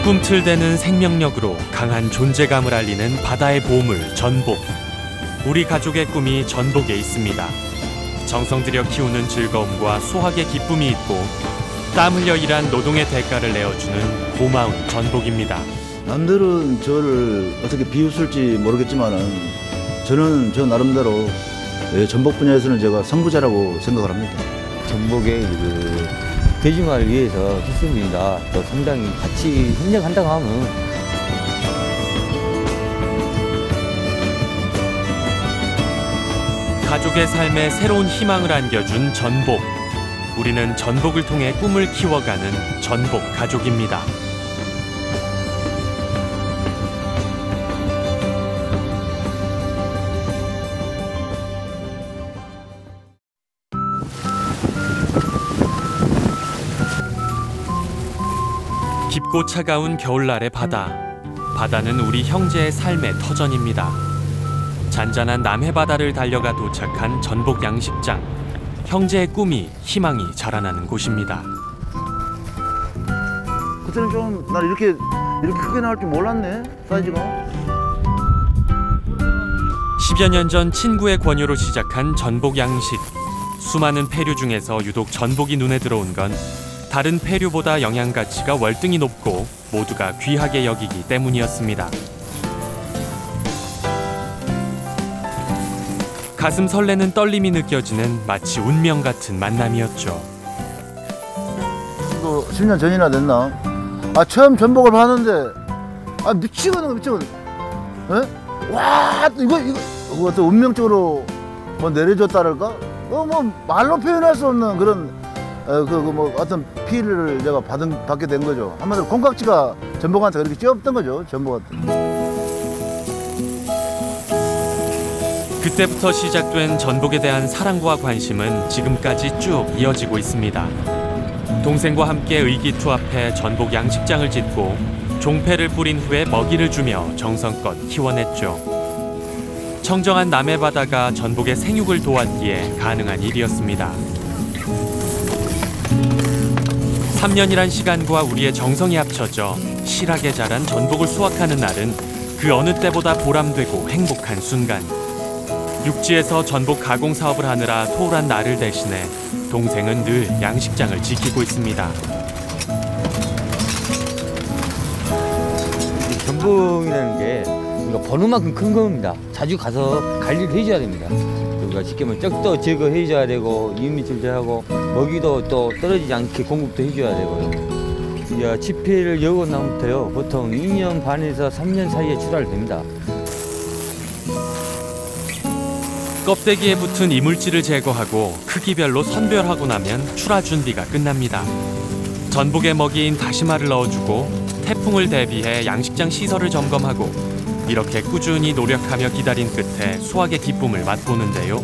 꿈틀대는 생명력으로 강한 존재감을 알리는 바다의 보물 전복. 우리 가족의 꿈이 전복에 있습니다. 정성 들여 키우는 즐거움과 수확의 기쁨이 있고 땀 흘려 일한 노동의 대가를 내어주는 고마운 전복입니다. 남들은 저를 어떻게 비웃을지 모르겠지만은 저는 저 나름대로 전복 분야에서는 제가 선구자라고 생각을 합니다. 전복의 대중화를 위해서 했습니다. 또 상당히 같이 협력한다고 하면 가족의 삶에 새로운 희망을 안겨준 전복. 우리는 전복을 통해 꿈을 키워가는 전복 가족입니다. 깊고 차가운 겨울날의 바다. 바다는 우리 형제의 삶의 터전입니다. 잔잔한 남해바다를 달려가 도착한 전복 양식장. 형제의 꿈이, 희망이 자라나는 곳입니다. 그때는 좀 난 이렇게 크게 나올 줄 몰랐네, 사이즈가. 10여 년 전 친구의 권유로 시작한 전복 양식. 수많은 폐류 중에서 유독 전복이 눈에 들어온 건 다른 폐류보다 영양 가치가 월등히 높고 모두가 귀하게 여기기 때문이었습니다. 가슴 설레는 떨림이 느껴지는 마치 운명 같은 만남이었죠. 또 10년 전이나 됐나? 처음 전복을 봤는데 미치겠는 거. 와, 이거 어떤 운명적으로 뭐 내려줬다랄까? 뭐 말로 표현할 수 없는 그런 어떤 피해를 제가 받게 된 거죠. 한마디로 콩깍지가 전복한테 그렇게 찌었던 거죠, 전복한테. 그때부터 시작된 전복에 대한 사랑과 관심은 지금까지 쭉 이어지고 있습니다. 동생과 함께 의기투합해 전복 양식장을 짓고 종패를 뿌린 후에 먹이를 주며 정성껏 키워냈죠. 청정한 남해바다가 전복의 생육을 도왔기에 가능한 일이었습니다. 3년이란 시간과 우리의 정성이 합쳐져 실하게 자란 전복을 수확하는 날은 그 어느 때보다 보람되고 행복한 순간. 육지에서 전복 가공 사업을 하느라 토울한 나를 대신해 동생은 늘 양식장을 지키고 있습니다. 전복이라는 게 우리가 버는 만큼 큰 겁니다. 자주 가서 관리를 해줘야 됩니다. 우리가 쉽게 말하면 쩍도 제거해줘야 되고 이물질 제하고 먹이도 또 떨어지지 않게 공급도 해줘야 되고요. 이제 지폐를 여고 나면부터요 보통 2년 반에서 3년 사이에 출하됩니다. 껍데기에 붙은 이물질을 제거하고 크기별로 선별하고 나면 출하 준비가 끝납니다. 전복의 먹이인 다시마를 넣어주고 태풍을 대비해 양식장 시설을 점검하고 이렇게 꾸준히 노력하며 기다린 끝에 수확의 기쁨을 맛보는데요.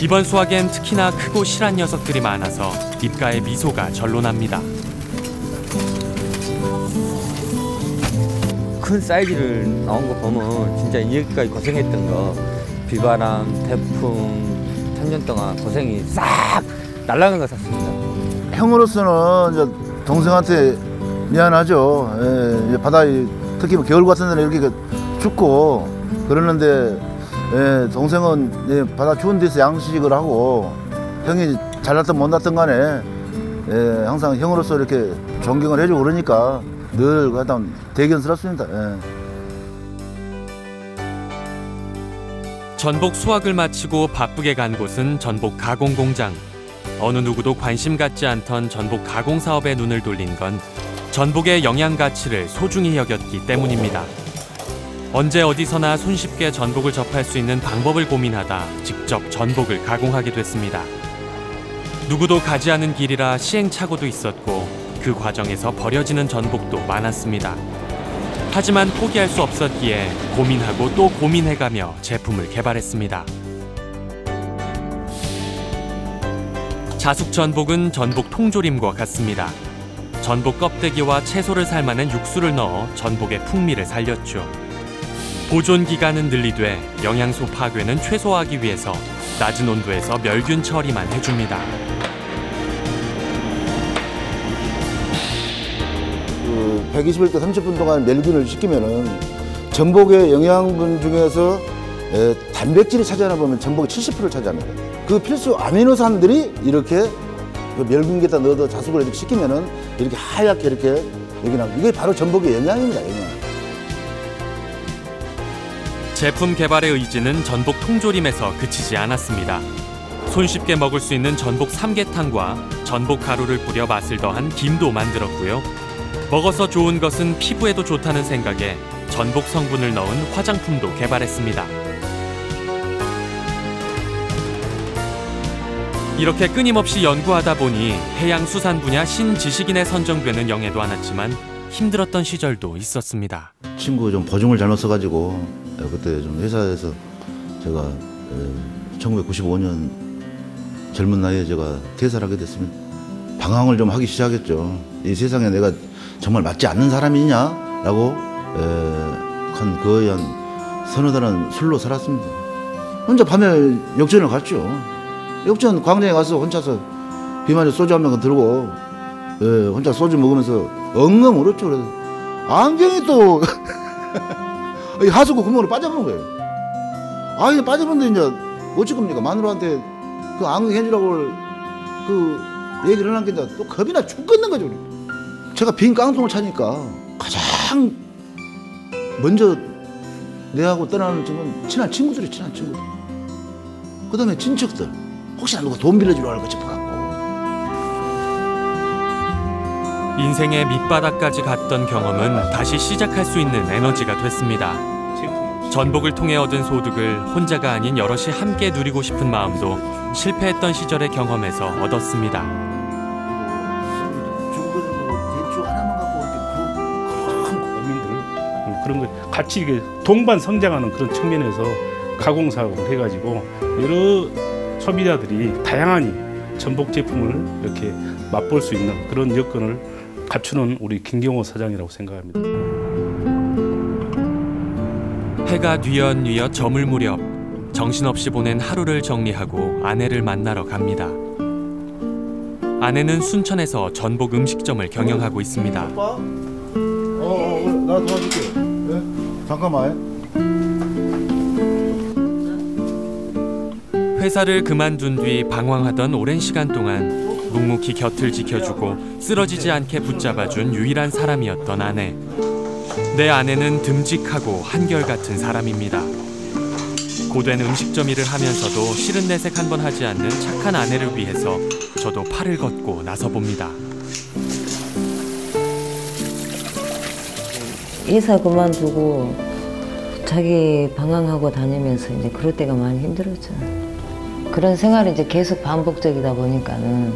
이번 수확엔 특히나 크고 실한 녀석들이 많아서 입가에 미소가 절로 납니다. 큰 사이즈를 나온 거 보면 진짜 여기까지 고생했던 거 비바람, 태풍, 3년 동안 고생이 싹 날아간 것 같습니다. 형으로서는 이제 동생한테 미안하죠. 이제 바다에 특히 뭐 겨울 같은 데는 이렇게 춥고 그러는데 동생은 바다 추운 데서 양식을 하고 형이 잘났든 못났든 간에 항상 형으로서 이렇게 존경을 해주고 그러니까 늘 하여튼 대견스럽습니다. 전복 수확을 마치고 바쁘게 간 곳은 전복 가공 공장. 어느 누구도 관심 갖지 않던 전복 가공 사업에 눈을 돌린 건 전복의 영양 가치를 소중히 여겼기 때문입니다. 언제 어디서나 손쉽게 전복을 접할 수 있는 방법을 고민하다 직접 전복을 가공하게 됐습니다. 누구도 가지 않은 길이라 시행착오도 있었고 그 과정에서 버려지는 전복도 많았습니다. 하지만 포기할 수 없었기에 고민하고 또 고민해가며 제품을 개발했습니다. 자숙 전복은 전복 통조림과 같습니다. 전복 껍데기와 채소를 삶아낸 육수를 넣어 전복의 풍미를 살렸죠. 보존 기간은 늘리되 영양소 파괴는 최소화하기 위해서 낮은 온도에서 멸균 처리만 해줍니다. 120일 때 30분 동안 멸균을 시키면은 전복의 영양분 중에서 단백질이 차지하나 보면 전복이 70%를 차지합니다. 그 필수 아미노산들이 이렇게 그 멸균기에다 넣어서 자숙을 이렇게 시키면은 이렇게 하얗게 이렇게 여기 나옵니다. 이게 바로 전복의 영양입니다. 영양. 제품 개발의 의지는 전복 통조림에서 그치지 않았습니다. 손쉽게 먹을 수 있는 전복 삼계탕과 전복 가루를 뿌려 맛을 더한 김도 만들었고요. 먹어서 좋은 것은 피부에도 좋다는 생각에 전복 성분을 넣은 화장품도 개발했습니다. 이렇게 끊임없이 연구하다 보니 해양수산 분야 신지식인에 선정되는 영예도 안았지만 힘들었던 시절도 있었습니다. 친구 좀 보증을 잘못 써가지고 그때 좀 회사에서 제가 1995년 젊은 나이에 제가 퇴사를 하게 됐습니다. 방황을 좀 하기 시작했죠. 이 세상에 내가 정말 맞지 않는 사람이냐라고 한 거의 한 서너 달은 술로 살았습니다. 혼자 밤에 역전을 갔죠. 역전 광장에 가서 혼자서 비 맞아 소주 한 병 들고 혼자 소주 먹으면서 엉엉 울었죠. 그래서 안경이 또 하수구 구멍으로 빠져본 거예요. 아, 빠져본데 이제 어찌 겁니까? 마누라한테 그 안경 해주라고 그 얘기를 하는 게 이제 또 겁이 나 죽겠는 거죠. 제가 빈 깡통을 차니까 가장 먼저 내하고 떠나는 친구는 친한 친구들이 친한 친구들. 그 다음에 친척들. 혹시나 누가 돈 빌려주려고 할까 싶어갖고. 인생의 밑바닥까지 갔던 경험은 다시 시작할 수 있는 에너지가 됐습니다. 전복을 통해 얻은 소득을 혼자가 아닌 여럿이 함께 누리고 싶은 마음도 실패했던 시절의 경험에서 얻었습니다. 대추 하나만 갖고 어민들 그런 거 같이 동반 성장하는 그런 측면에서 가공사업을 해가지고 여러 소비자들이 다양한 전복 제품을 이렇게 맛볼 수 있는 그런 여건을 갖추는 우리 김경호 사장이라고 생각합니다. 해가 뉘엿뉘엿 저물 무렵 정신없이 보낸 하루를 정리하고 아내를 만나러 갑니다. 아내는 순천에서 전복 음식점을 경영하고 있습니다. 오빠? 나 도와줄게. 네? 잠깐만. 회사를 그만둔 뒤 방황하던 오랜 시간 동안 묵묵히 곁을 지켜주고 쓰러지지 않게 붙잡아준 유일한 사람이었던 아내. 내 아내는 듬직하고 한결같은 사람입니다. 고된 음식점 일을 하면서도 싫은 내색 한 번 하지 않는 착한 아내를 위해서 저도 팔을 걷고 나서봅니다. 회사 그만두고 자기 방황하고 다니면서 이제 그럴 때가 많이 힘들었죠. 그런 생활이 이제 계속 반복적이다 보니까는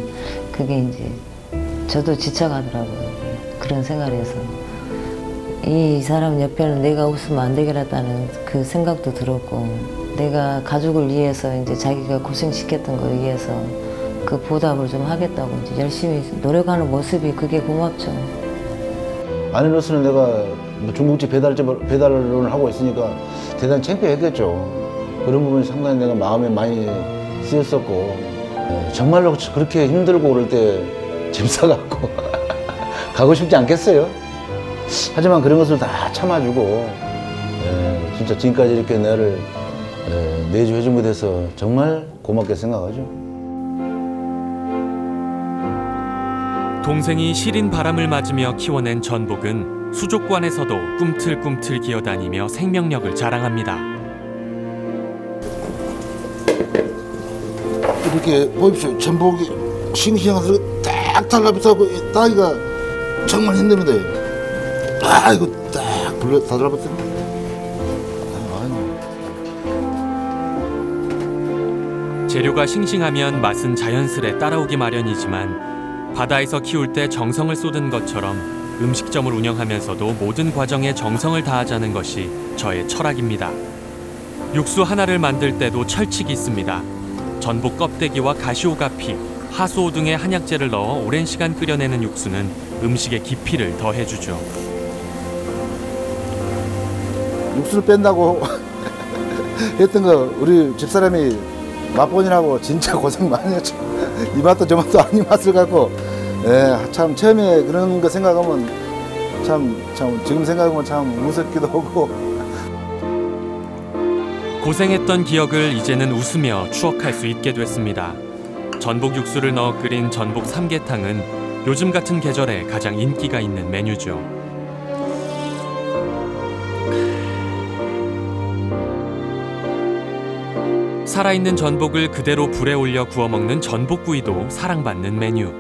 그게 이제 저도 지쳐가더라고요. 그런 생활에서 이 사람 옆에는 내가 없으면 안 되겠다는 그 생각도 들었고, 내가 가족을 위해서 이제 자기가 고생시켰던 걸 위해서 그 보답을 좀 하겠다고 이제 열심히 노력하는 모습이 그게 고맙죠. 아내로서는 내가 중국집 배달을 하고 있으니까 대단히 창피했겠죠. 그런 부분이 상당히 내가 마음에 많이 쓰였었고, 정말로 그렇게 힘들고 그럴 때 짐 싸갖고 가고 싶지 않겠어요? 하지만 그런 것을 다 참아주고 진짜 지금까지 이렇게 나를 내주해준 것에 대해서 정말 고맙게 생각하죠. 동생이 시린 바람을 맞으며 키워낸 전복은 수족관에서도 꿈틀꿈틀 기어다니며 생명력을 자랑합니다. 이렇게 보십시오. 전복이 싱싱해서 딱 달라붙어고 따기가 정말 힘듭니다. 아, 이거 딱 불러 다 달라붙어요. 재료가 싱싱하면 맛은 자연스레 따라오기 마련이지만 바다에서 키울 때 정성을 쏟은 것처럼 음식점을 운영하면서도 모든 과정에 정성을 다하자는 것이 저의 철학입니다. 육수 하나를 만들 때도 철칙이 있습니다. 전복 껍데기와 가시오가피, 하수오 등의 한약재를 넣어 오랜 시간 끓여내는 육수는 음식의 깊이를 더해주죠. 육수를 뺀다고 했던 거 우리 집사람이 맛보느라고 진짜 고생 많이 했죠. 이 맛도 저 맛도 아닌 맛을 갖고 참 처음에 그런 거 생각하면 참 지금 생각하면 참 무섭기도 하고. 고생했던 기억을 이제는 웃으며 추억할 수 있게 됐습니다. 전복 육수를 넣어 끓인 전복 삼계탕은 요즘 같은 계절에 가장 인기가 있는 메뉴죠. 살아있는 전복을 그대로 불에 올려 구워 먹는 전복구이도 사랑받는 메뉴.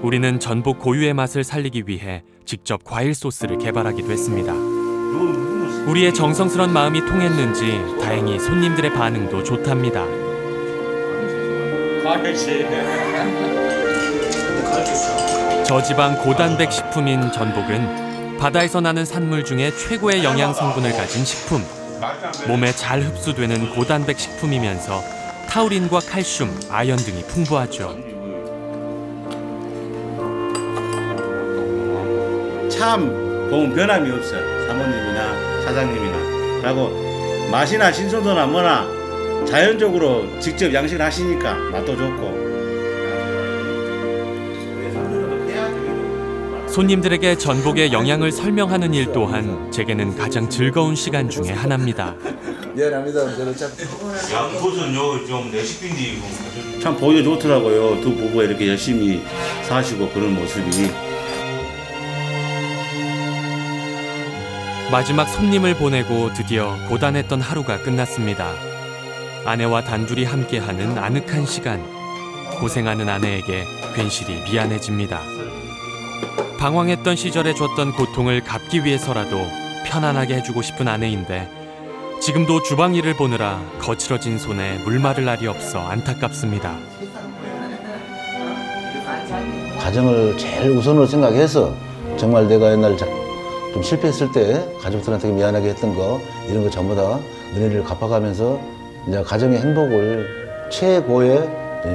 우리는 전복 고유의 맛을 살리기 위해 직접 과일 소스를 개발하기도 했습니다. 우리의 정성스런 마음이 통했는지 다행히 손님들의 반응도 좋답니다. 저지방 고단백 식품인 전복은 바다에서 나는 산물 중에 최고의 영양 성분을 가진 식품. 몸에 잘 흡수되는 고단백 식품이면서 타우린과 칼슘, 아연 등이 풍부하죠. 참 보면 변함이 없어요. 사모님이나 사장님이나. 라고 맛이나 신선도나 뭐나 자연적으로 직접 양식을 하시니까 맛도 좋고. 손님들에게 전복의 영양을 설명하는 일 또한 제게는 가장 즐거운 시간 중에 하나입니다. 미안합니다. 양고수는요 좀 레시피인지 참 보기 좋더라고요. 두 부부가 이렇게 열심히 사시고 그런 모습이. 마지막 손님을 보내고 드디어 고단했던 하루가 끝났습니다. 아내와 단둘이 함께하는 아늑한 시간. 고생하는 아내에게 괜시리 미안해집니다. 방황했던 시절에 줬던 고통을 갚기 위해서라도 편안하게 해주고 싶은 아내인데 지금도 주방 일을 보느라 거칠어진 손에 물 마를 날이 없어 안타깝습니다. 가정을 제일 우선으로 생각해서 정말 내가 옛날 좀 실패했을 때 가족들한테 미안하게 했던 거 이런 거 전부 다 은혜를 갚아가면서 이제 가정의 행복을 최고의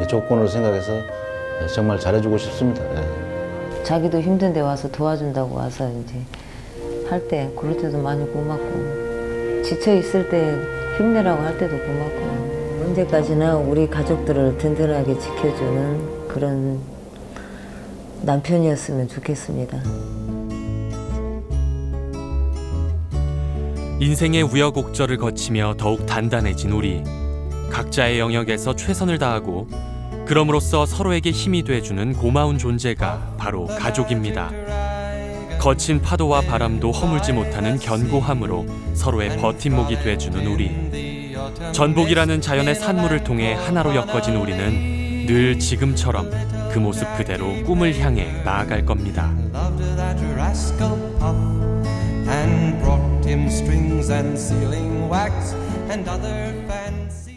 조건으로 생각해서 정말 잘해주고 싶습니다. 자기도 힘든데 와서 도와준다고 와서 이제 할 때 그럴 때도 많이 고맙고 지쳐 있을 때 힘내라고 할 때도 고맙고 언제까지나 우리 가족들을 든든하게 지켜주는 그런 남편이었으면 좋겠습니다. 인생의 우여곡절을 거치며 더욱 단단해진 우리. 각자의 영역에서 최선을 다하고 그럼으로써 서로에게 힘이 돼주는 고마운 존재가 바로 가족입니다. 거친 파도와 바람도 허물지 못하는 견고함으로 서로의 버팀목이 돼주는 우리. 전복이라는 자연의 산물을 통해 하나로 엮어진 우리는 늘 지금처럼 그 모습 그대로 꿈을 향해 나아갈 겁니다. And brought him strings and sealing wax and other fancy